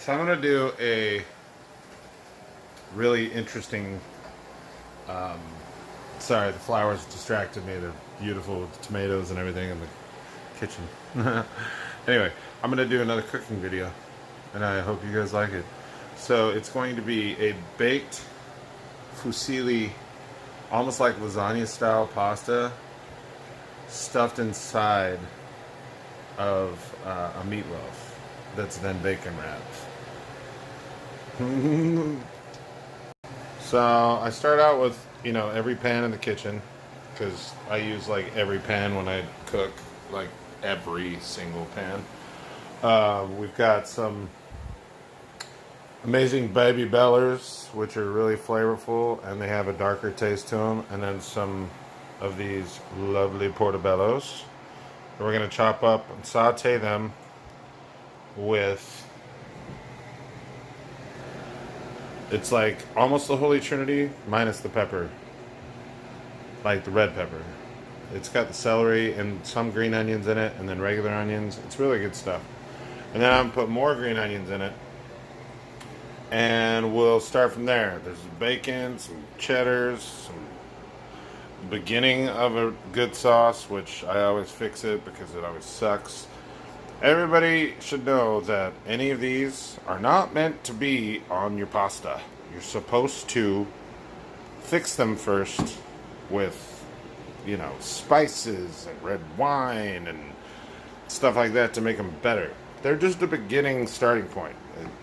So I'm gonna do a really interesting. Sorry, the flowers distracted me. They're beautiful with the tomatoes and everything in the kitchen. Anyway, I'm gonna do another cooking video, and I hope you guys like it. So it's going to be a baked fusilli, almost like lasagna style pasta, stuffed inside of a meatloaf that's then bacon wrapped. So I start out with, every pan in the kitchen, because I use like every pan when I cook, like every single pan. We've got some amazing baby bellers, which are really flavorful and they have a darker taste to them, and then some of these lovely portobellos. We're going to chop up and saute them with, it's like almost the Holy Trinity minus the pepper, like the red pepper. It's got the celery and some green onions in it, and then regular onions. It's really good stuff. And then I'm going to put more green onions in it, and we'll start from there. There's bacon, some cheddars, some beginning of a good sauce, which I always fix it because it always sucks. Everybody should know that any of these are not meant to be on your pasta. You're supposed to fix them first with, spices and red wine and stuff like that to make them better. They're just a beginning starting point.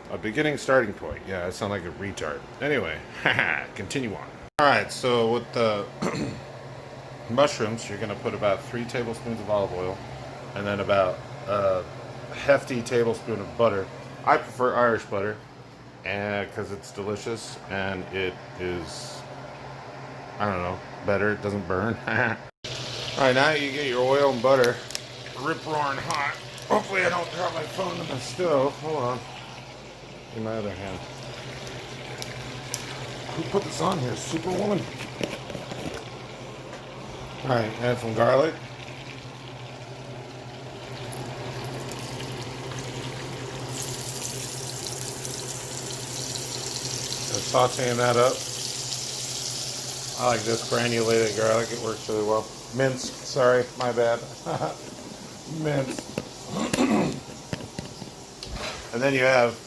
A beginning starting point. Yeah, I sound like a retard. Anyway, continue on. Alright, so with the mushrooms, you're going to put about 3 tablespoons of olive oil, and then about a hefty tablespoon of butter. I prefer Irish butter because it's delicious and it is, better. It doesn't burn. Alright, now you get your oil and butter rip roaring hot. Hopefully I don't drop my phone in the stove. Hold on. In my other hand. Who put this on here? Superwoman? Alright, add some garlic. Sauteing that up. I like this granulated garlic. It works really well. Minced. Sorry, my bad. Minced. And then you have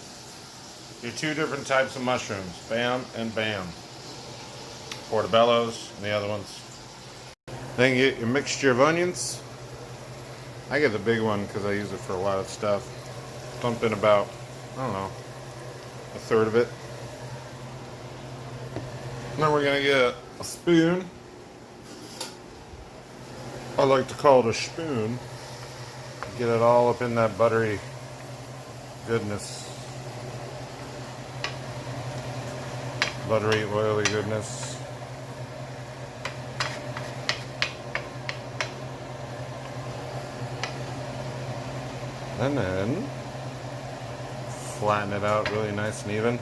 your 2 different types of mushrooms. Bam and bam. Portobellos and the other ones. Then you get your mixture of onions. I get the big one because I use it for a lot of stuff. Dump in about, a third of it. Then we're going to get a spoon. I like to call it a spoon. Get it all up in that buttery goodness. Buttery, oily goodness. And then flatten it out really nice and even.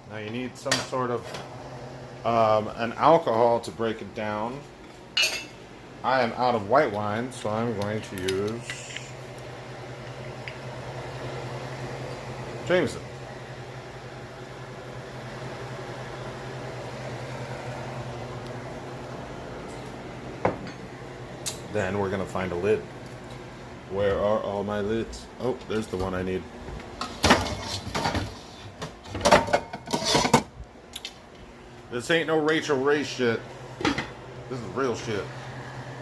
Now you need some sort of an alcohol to break it down. I am out of white wine, so I'm going to use Jameson. Then we're going to find a lid. Where are all my lids? Oh, there's the one I need. This ain't no Rachel Ray shit. This is real shit.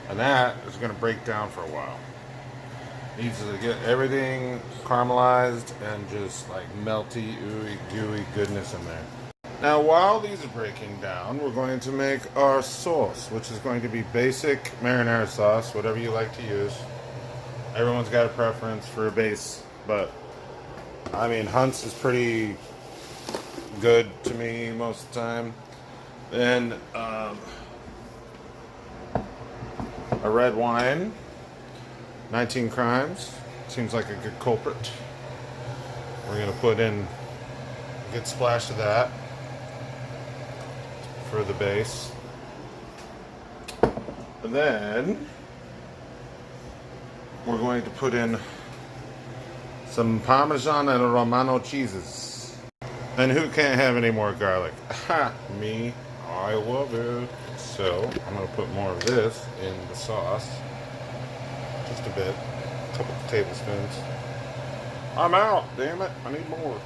And that is going to break down for a while. Needs to get everything caramelized and just like melty, ooey, gooey goodness in there. Now while these are breaking down, we're going to make our sauce, which is going to be basic marinara sauce, whatever you like to use. Everyone's got a preference for a base, but Hunt's is pretty good to me most of the time. Then a red wine, 19 Crimes, seems like a good culprit. We're going to put in a good splash of that for the base. And then we're going to put in some Parmesan and Romano cheeses. And who can't have any more garlic? Ha! Me. I love it. So, I'm going to put more of this in the sauce. Just a bit. A couple of tablespoons. I'm out! Damn it! I need more.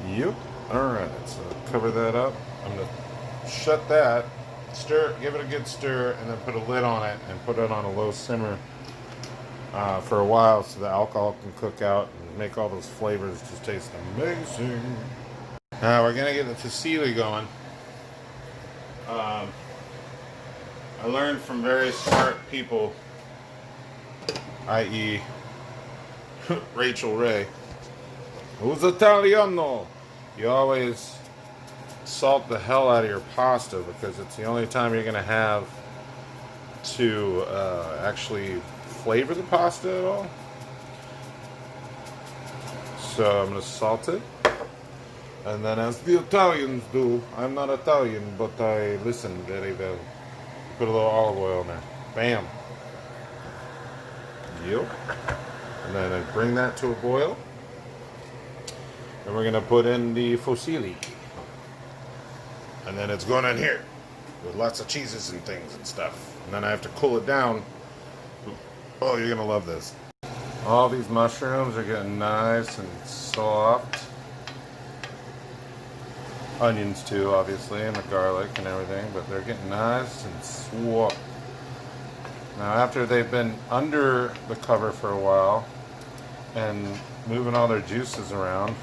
Yep. Alright, so cover that up. I'm going to shut that. Stir, give it a good stir, and then put a lid on it and put it on a low simmer for a while so the alcohol can cook out and make all those flavors just taste amazing. Now we're gonna get the fusilli going. I learned from very smart people, i.e. Rachel Ray, who's Italiano. You always salt the hell out of your pasta because it's the only time you're going to have to actually flavor the pasta at all. So I'm going to salt it. And then as the Italians do, I'm not Italian, but I listen very well. Put a little olive oil in there. Bam. Yep. And then I bring that to a boil. And we're going to put in the fusilli. And then it's going in here with lots of cheeses and things and stuff. And then I have to cool it down. Oh, you're going to love this. All these mushrooms are getting nice and soft. Onions too, obviously, and the garlic and everything, but they're getting nice and swap. Now after they've been under the cover for a while and moving all their juices around,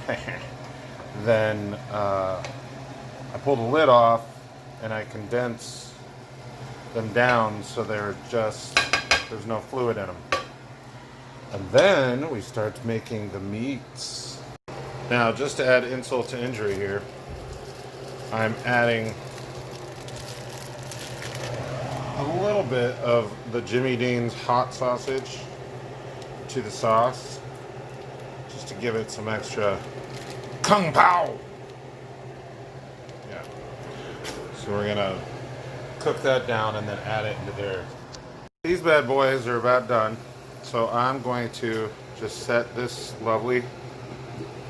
then I pull the lid off and I condense them down so there's no fluid in them. And then we start making the meats. Now, just to add insult to injury here, I'm adding a little bit of the Jimmy Dean's hot sausage to the sauce, just to give it some extra kung pao. Yeah. So we're gonna cook that down and then add it into there. These bad boys are about done, so I'm going to just set this lovely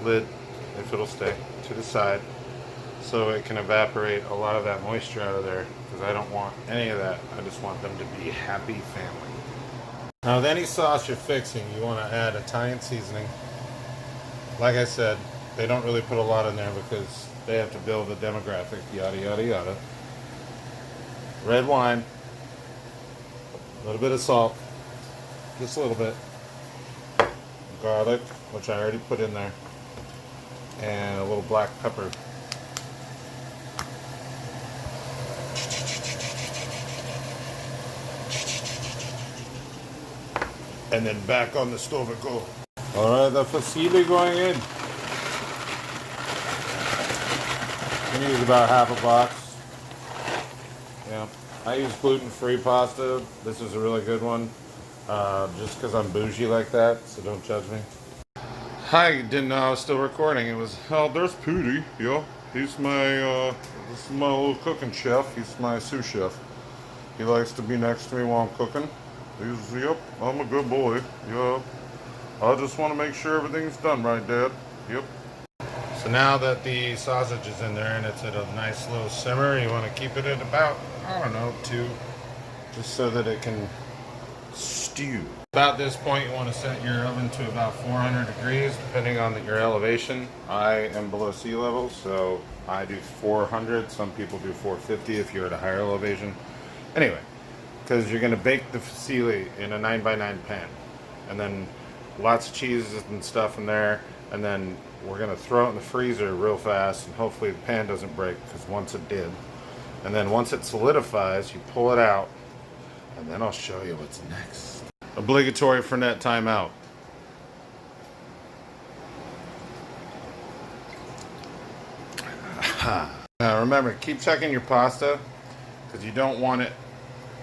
lid, if it'll stay, to the side so it can evaporate a lot of that moisture out of there, because I don't want any of that. I just want them to be a happy family. Now with any sauce you're fixing, you want to add Italian seasoning. Like I said, they don't really put a lot in there because they have to build a demographic, yada yada yada. Red wine, a little bit of salt, just a little bit, garlic, which I already put in there, and a little black pepper. And then back on the stove it goes. Alright, the fusilli going in. I'm gonna use about half a box. Yeah, I use gluten-free pasta. This is a really good one. Just because I'm bougie like that, so don't judge me. I didn't know I was still recording. It was, oh, there's Pooty. Yeah, he's my, this is my little cooking chef. He's my sous chef. He likes to be next to me while I'm cooking. He's, yep, I'm a good boy. Yeah. I just want to make sure everything's done right, Dad. Yep. So now that the sausage is in there and it's at a nice low simmer, you want to keep it at about, I don't know, 2, just so that it can stew. About this point, you want to set your oven to about 400 degrees, depending on your elevation. I am below sea level, so I do 400. Some people do 450 if you're at a higher elevation. Anyway, because you're going to bake the fusilli in a 9x9 pan, and then lots of cheeses and stuff in there, and then we're going to throw it in the freezer real fast, and hopefully the pan doesn't break, because once it did. And then once it solidifies, you pull it out, and then I'll show you what's next. Obligatory Fernet timeout. Now remember, keep checking your pasta, because you don't want it.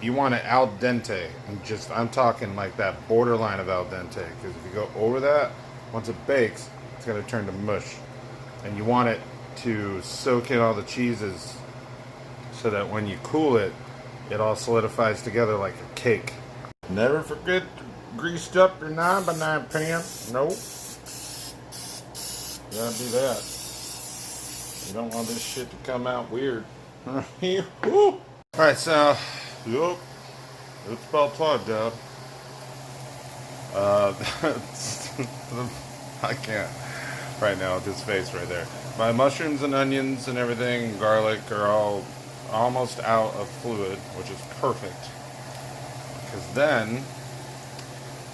You want it al dente, and just, I'm talking like that borderline of al dente, because if you go over that, once it bakes, it's going to turn to mush. And you want it to soak in all the cheeses so that when you cool it, it all solidifies together like a cake. Never forget to greased up your 9x9 pan? Nope. You gotta do that. You don't want this shit to come out weird. Alright, so, yup. It's about time, Dad. I can't right now with his face right there. My mushrooms and onions and everything, garlic are all almost out of fluid, which is perfect. Because then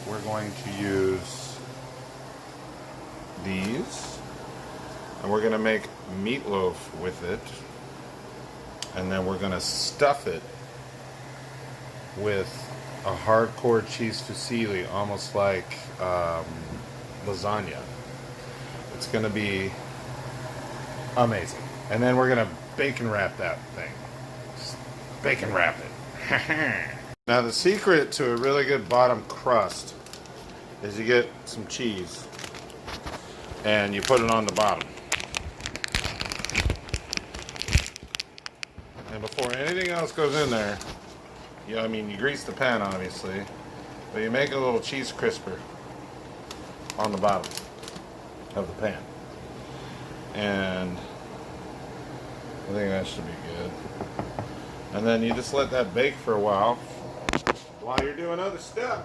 we're going to use these and we're going to make meatloaf with it. And then we're going to stuff it with a hardcore cheese fusilli, almost like lasagna. It's going to be amazing. And then we're going to bacon wrap that thing. Just bacon wrap it. Now the secret to a really good bottom crust is you get some cheese and you put it on the bottom. And before anything else goes in there, you grease the pan obviously, but you make a little cheese crisper on the bottom of the pan. And I think that should be good. And then you just let that bake for a while you're doing other stuff.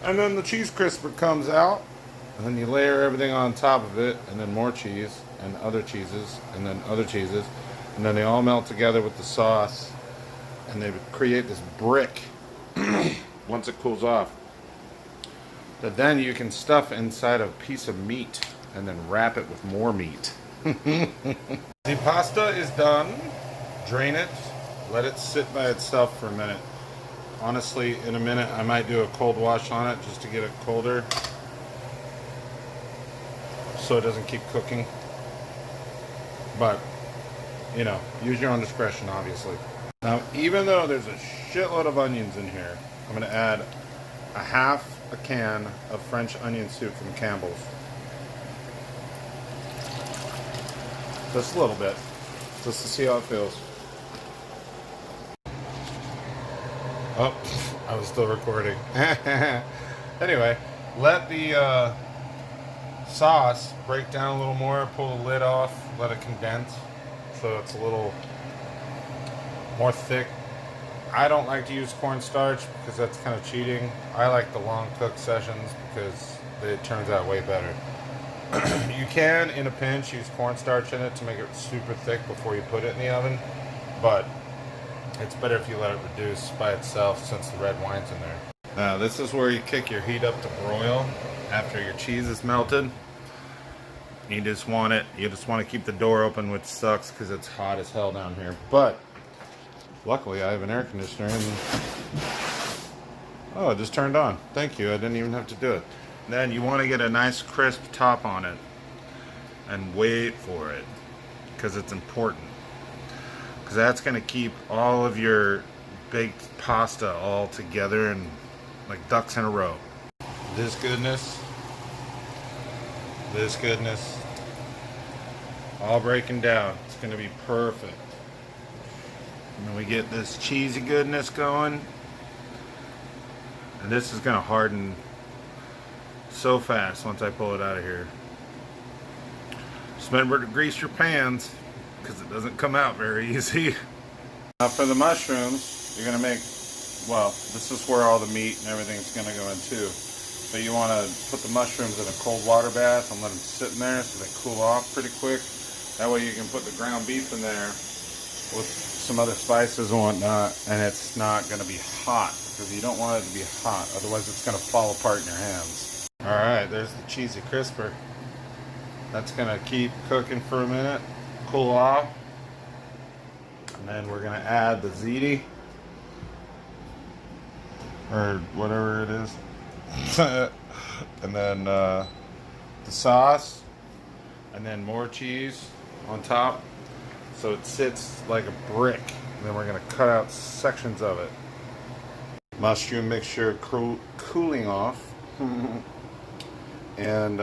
And then the cheese crisper comes out, and then you layer everything on top of it, and then more cheese, and other cheeses, and then other cheeses, and then they all melt together with the sauce, and they create this brick once it cools off. That then you can stuff inside a piece of meat, and then wrap it with more meat. The pasta is done. Drain it. Let it sit by itself for a minute. Honestly, in a minute I might do a cold wash on it just to get it colder so it doesn't keep cooking. But, use your own discretion, obviously. Now, even though there's a shitload of onions in here, I'm going to add a half a can of French onion soup from Campbell's. Just a little bit, just to see how it feels. Oh, I was still recording. Anyway, let the sauce break down a little more, pull the lid off, let it condense so it's a little more thick. I don't like to use cornstarch because that's kind of cheating. I like the long cook sessions because it turns out way better. You can, in a pinch, use cornstarch in it to make it super thick before you put it in the oven, but it's better if you let it reduce by itself since the red wine's in there. Now this is where you kick your heat up to broil after your cheese is melted. You just want to keep the door open, which sucks because it's hot as hell down here. But luckily I have an air conditioner and oh, it just turned on. Thank you. I didn't even have to do it. Then you want to get a nice crisp top on it and wait for it because it's important. Because that's going to keep all of your baked pasta all together and like ducks in a row. This goodness, all breaking down. It's going to be perfect. And then we get this cheesy goodness going. And this is going to harden so fast once I pull it out of here. Just remember to grease your pans, because it doesn't come out very easy. Now for the mushrooms, you're going to make, well, this is where all the meat and everything's going to go in too. But you want to put the mushrooms in a cold water bath and let them sit in there so they cool off pretty quick. That way you can put the ground beef in there with some other spices and whatnot, and it's not going to be hot, because you don't want it to be hot, otherwise it's going to fall apart in your hands. Alright, there's the cheesy crisper. That's going to keep cooking for a minute. Cool off, and then we're going to add the ziti or whatever it is, and then the sauce, and then more cheese on top so it sits like a brick. And then we're going to cut out sections of it. Mushroom mixture cooling off, and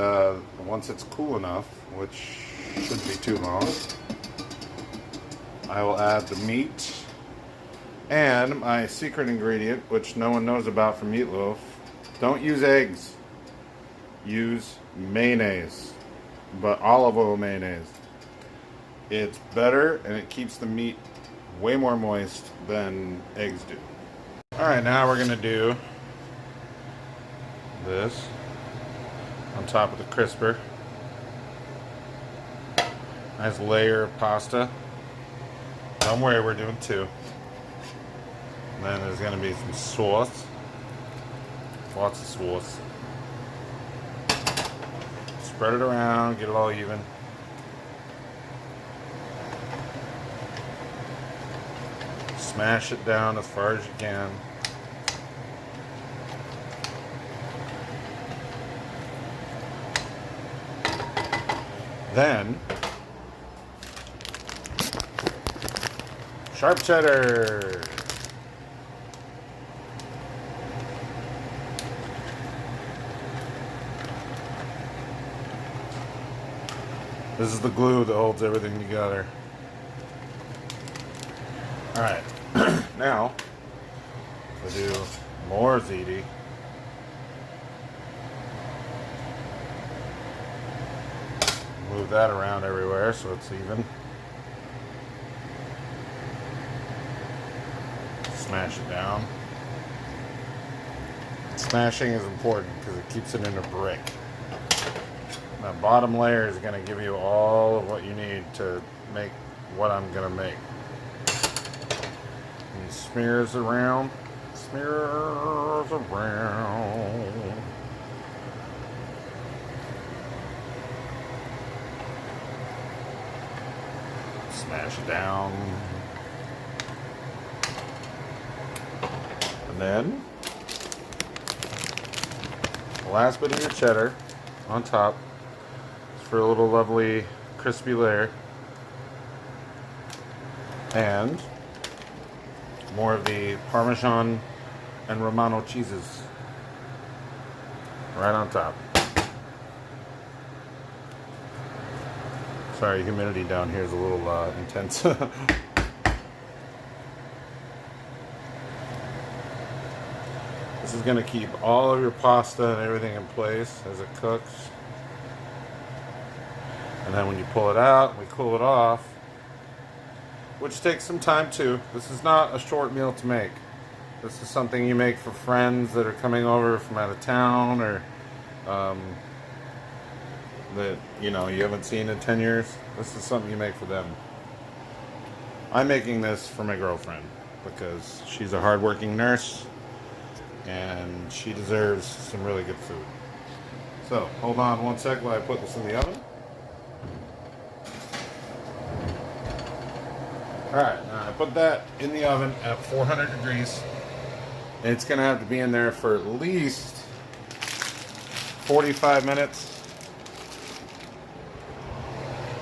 once it's cool enough, which shouldn't be too long, I will add the meat And my secret ingredient, which no one knows about from meatloaf, don't use eggs. Use mayonnaise, but olive oil mayonnaise. It's better and it keeps the meat way more moist than eggs do. Alright, now we're going to do this on top of the crisper. Nice layer of pasta. Don't worry, we're doing two. And then there's going to be some sauce. Lots of sauce. Spread it around, get it all even. Smash it down as far as you can. Then, sharp cheddar. This is the glue that holds everything together. Alright, now we'll do more ziti. Move that around everywhere so it's even. Smash it down. Smashing is important because it keeps it in a brick. That bottom layer is going to give you all of what you need to make what I'm going to make. And smears around. Smears around. Smash it down. And then, the last bit of your cheddar on top. For a little lovely crispy layer, and more of the Parmesan and Romano cheeses right on top. Sorry, humidity down here is a little intense. This is going to keep all of your pasta and everything in place as it cooks. And then when you pull it out, we cool it off, which takes some time too. This is not a short meal to make. This is something you make for friends that are coming over from out of town, or that you haven't seen in 10 years. This is something you make for them. I'm making this for my girlfriend because she's a hardworking nurse and she deserves some really good food. So hold on one sec while I put this in the oven. Alright, now I put that in the oven at 400 degrees. It's going to have to be in there for at least 45 minutes.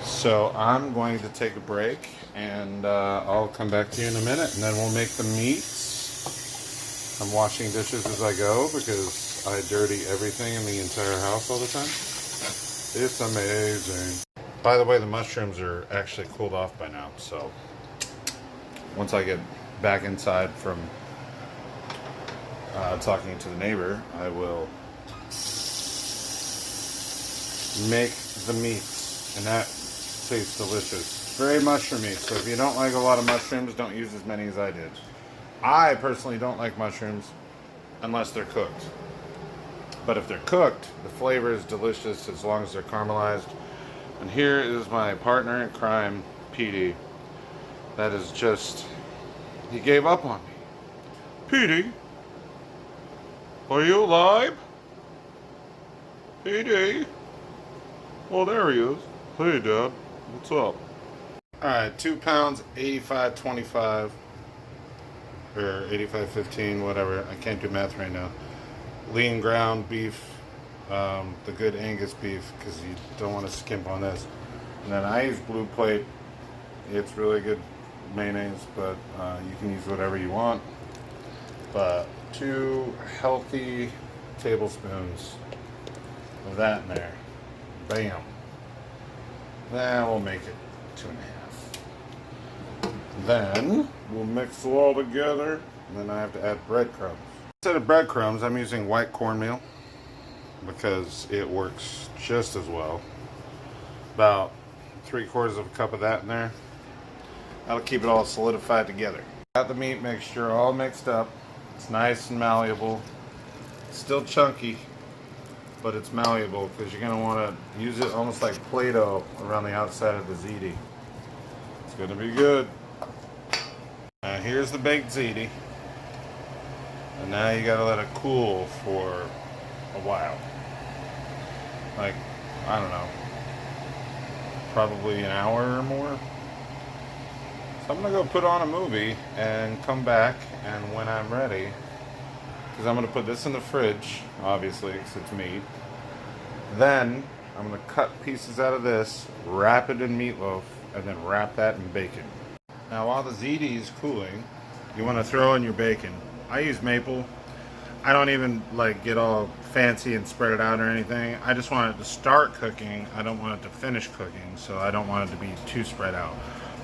So I'm going to take a break and I'll come back to you in a minute and then we'll make the meats. I'm washing dishes as I go because I dirty everything in the entire house all the time. It's amazing. By the way, the mushrooms are actually cooled off by now, so once I get back inside from talking to the neighbor, I will make the meats, and that tastes delicious. Very mushroomy, so if you don't like a lot of mushrooms, don't use as many as I did. I personally don't like mushrooms unless they're cooked. But if they're cooked, the flavor is delicious as long as they're caramelized. And here is my partner in crime, Petey. That is just, he gave up on me. Petey, are you alive? Petey? Oh, there he is. Hey, Dad. What's up? Alright, 2 pounds, 85.25. Or 85.15, whatever. I can't do math right now. Lean ground beef. The good Angus beef, because you don't want to skimp on this. And then I use Blue Plate. It's really good mayonnaise, but you can use whatever you want. But 2 healthy tablespoons of that in there. Bam. Then we'll make it 2.5. Then we'll mix it all together, and then I have to add breadcrumbs. Instead of breadcrumbs, I'm using white cornmeal because it works just as well. About 3/4 of a cup of that in there. That'll keep it all solidified together. Got the meat mixture all mixed up. It's nice and malleable. It's still chunky, but it's malleable because you're going to want to use it almost like Play-Doh around the outside of the ziti. It's going to be good. Now here's the baked ziti. And now you got to let it cool for a while. Like, I don't know, probably an hour or more. So I'm going to go put on a movie and come back, and when I'm ready, because I'm going to put this in the fridge, obviously, because it's meat. Then I'm going to cut pieces out of this, wrap it in meatloaf, and then wrap that in bacon. Now while the ziti is cooling, you want to throw in your bacon. I use maple. I don't even like get all fancy and spread it out or anything. I just want it to start cooking. I don't want it to finish cooking, so I don't want it to be too spread out.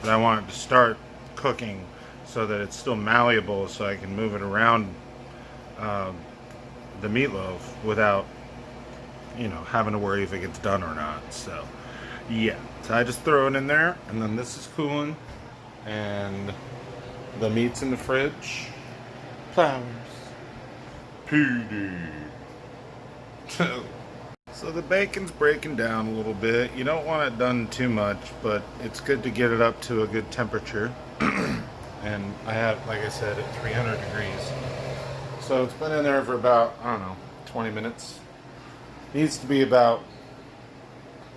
But I want it to start cooking so that it's still malleable, so I can move it around the meatloaf without, you know, having to worry if it gets done or not. So yeah, so I just throw it in there, and then this is cooling, and the meat's in the fridge. Flowers. PD. So the bacon's breaking down a little bit. You don't want it done too much, but it's good to get it up to a good temperature. And I have, like I said, at 300 degrees. So it's been in there for about, I don't know, 20 minutes. Needs to be about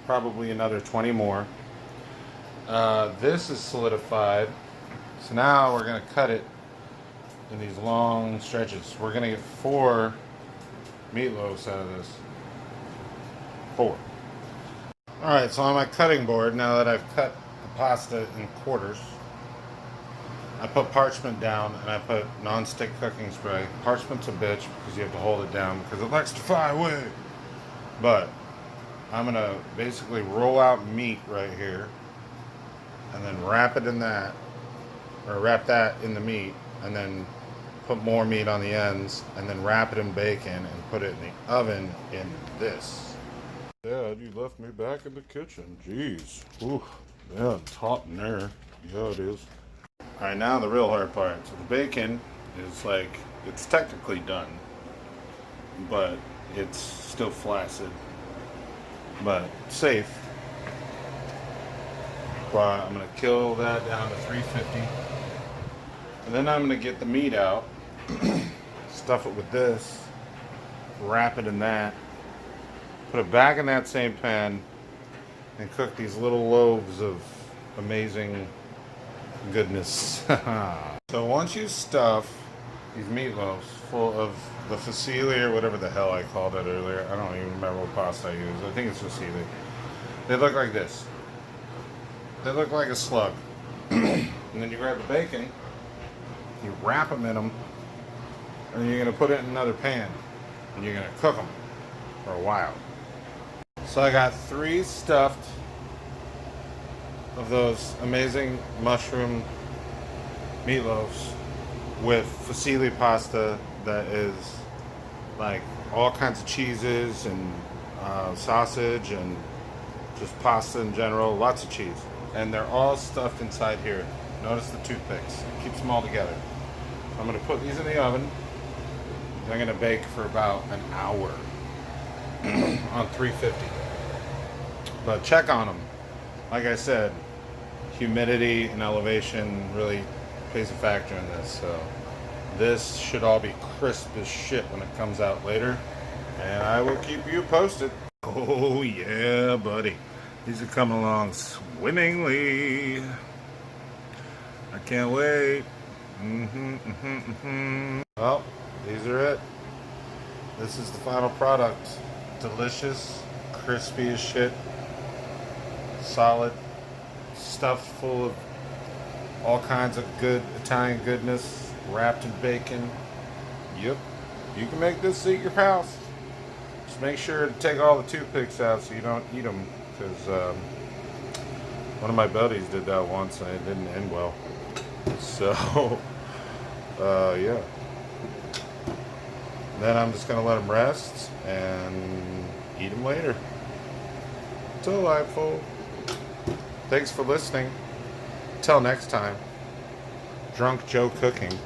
probably another 20 more. This is solidified. So now we're going to cut it in these long stretches. We're going to get 4 meatloaves out of this. 4. Alright, so on my cutting board, now that I've cut the pasta in quarters, I put parchment down and I put non-stick cooking spray. Parchment's a bitch because you have to hold it down because it likes to fly away. But I'm going to basically roll out meat right here and then wrap it in that, or wrap that in the meat, and then put more meat on the ends, and then wrap it in bacon and put it in the oven in this. Dad, you left me back in the kitchen. Jeez. Ooh, yeah, it's hot in there. Yeah, it is. Alright, now the real hard part. So the bacon is like, it's technically done, but it's still flaccid, but safe. But I'm going to kill that down to 350. And then I'm going to get the meat out, stuff it with this, wrap it in that, put it back in that same pan, and cook these little loaves of amazing goodness. So once you stuff these meatloaves full of the fusilli, or whatever the hell I called it earlier, I don't even remember what pasta I used. I think it's fusilli. They look like this. They look like a slug. And then you grab the bacon, you wrap them in them, and you're going to put it in another pan, and you're going to cook them for a while. So I got 3 stuffed of those amazing mushroom meatloaves with fusilli pasta that is like all kinds of cheeses and sausage and just pasta in general, lots of cheese. And they're all stuffed inside here. Notice the toothpicks. It keeps them all together. I'm going to put these in the oven. I'm going to bake for about an hour on 350. But check on them. Like I said, humidity and elevation really plays a factor in this. So this should all be crisp as shit when it comes out later. And I will keep you posted. Oh yeah, buddy. These are coming along swimmingly. I can't wait. Well, these are it. This is the final product. Delicious, crispy as shit, solid, stuffed full of all kinds of good Italian goodness, wrapped in bacon. Yep, you can make this at your house. Just make sure to take all the toothpicks out so you don't eat them, because one of my buddies did that once and it didn't end well. So, yeah. Then I'm just going to let them rest and eat them later. Delightful. Thanks for listening. Till next time. Drunk Joe Cooking.